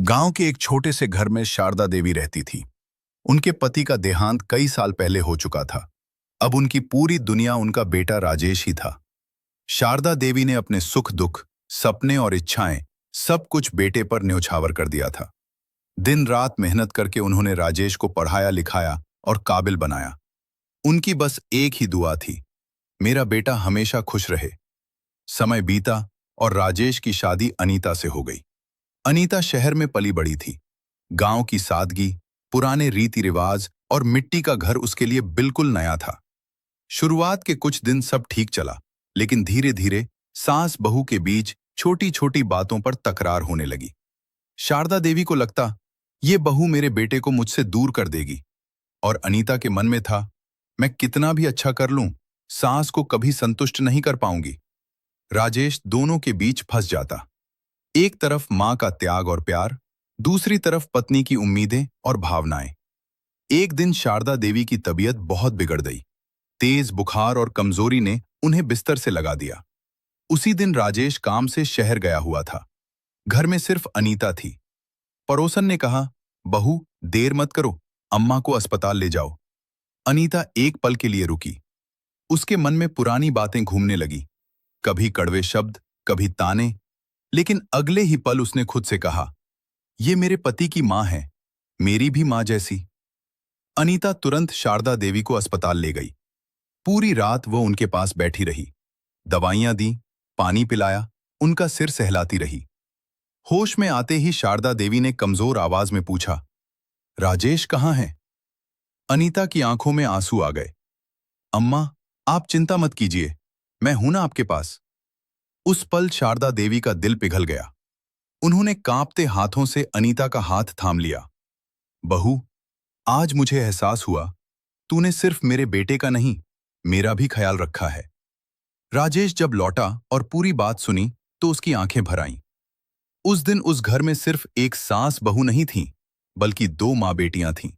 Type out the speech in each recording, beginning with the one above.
गांव के एक छोटे से घर में शारदा देवी रहती थी। उनके पति का देहांत कई साल पहले हो चुका था। अब उनकी पूरी दुनिया उनका बेटा राजेश ही था। शारदा देवी ने अपने सुख दुख, सपने और इच्छाएं सब कुछ बेटे पर न्यौछावर कर दिया था। दिन रात मेहनत करके उन्होंने राजेश को पढ़ाया लिखाया और काबिल बनाया। उनकी बस एक ही दुआ थी, मेरा बेटा हमेशा खुश रहे। समय बीता और राजेश की शादी अनीता से हो गई। अनीता शहर में पली बड़ी थी। गांव की सादगी, पुराने रीति रिवाज और मिट्टी का घर उसके लिए बिल्कुल नया था। शुरुआत के कुछ दिन सब ठीक चला, लेकिन धीरे धीरे सास बहू के बीच छोटी छोटी बातों पर तकरार होने लगी। शारदा देवी को लगता ये बहू मेरे बेटे को मुझसे दूर कर देगी, और अनीता के मन में था मैं कितना भी अच्छा कर लूं, सास को कभी संतुष्ट नहीं कर पाऊंगी। राजेश दोनों के बीच फंस जाता। एक तरफ मां का त्याग और प्यार, दूसरी तरफ पत्नी की उम्मीदें और भावनाएं। एक दिन शारदा देवी की तबीयत बहुत बिगड़ गई। तेज बुखार और कमजोरी ने उन्हें बिस्तर से लगा दिया। उसी दिन राजेश काम से शहर गया हुआ था। घर में सिर्फ अनीता थी। पड़ोसन ने कहा, बहू देर मत करो, अम्मा को अस्पताल ले जाओ। अनीता एक पल के लिए रुकी। उसके मन में पुरानी बातें घूमने लगी, कभी कड़वे शब्द, कभी ताने। लेकिन अगले ही पल उसने खुद से कहा, ये मेरे पति की मां है, मेरी भी मां जैसी। अनीता तुरंत शारदा देवी को अस्पताल ले गई। पूरी रात वो उनके पास बैठी रही, दवाइयां दी, पानी पिलाया, उनका सिर सहलाती रही। होश में आते ही शारदा देवी ने कमजोर आवाज में पूछा, राजेश कहाँ है? अनीता की आंखों में आंसू आ गए। अम्मा, आप चिंता मत कीजिए, मैं हूं ना आपके पास। उस पल शारदा देवी का दिल पिघल गया। उन्होंने कांपते हाथों से अनीता का हाथ थाम लिया। बहू, आज मुझे एहसास हुआ, तूने सिर्फ मेरे बेटे का नहीं, मेरा भी ख्याल रखा है। राजेश जब लौटा और पूरी बात सुनी तो उसकी आंखें भर आईं। उस दिन उस घर में सिर्फ एक सास बहू नहीं थी, बल्कि दो मां बेटियां थीं।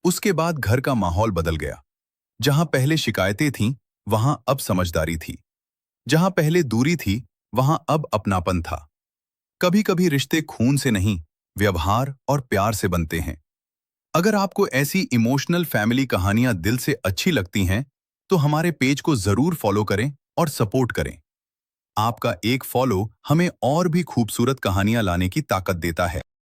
उसके बाद घर का माहौल बदल गया। जहां पहले शिकायतें थीं, वहां अब समझदारी थी। जहां पहले दूरी थी, वहां अब अपनापन था। कभी कभी रिश्ते खून से नहीं, व्यवहार और प्यार से बनते हैं। अगर आपको ऐसी इमोशनल फैमिली कहानियां दिल से अच्छी लगती हैं, तो हमारे पेज को जरूर फॉलो करें और सपोर्ट करें। आपका एक फॉलो हमें और भी खूबसूरत कहानियां लाने की ताकत देता है।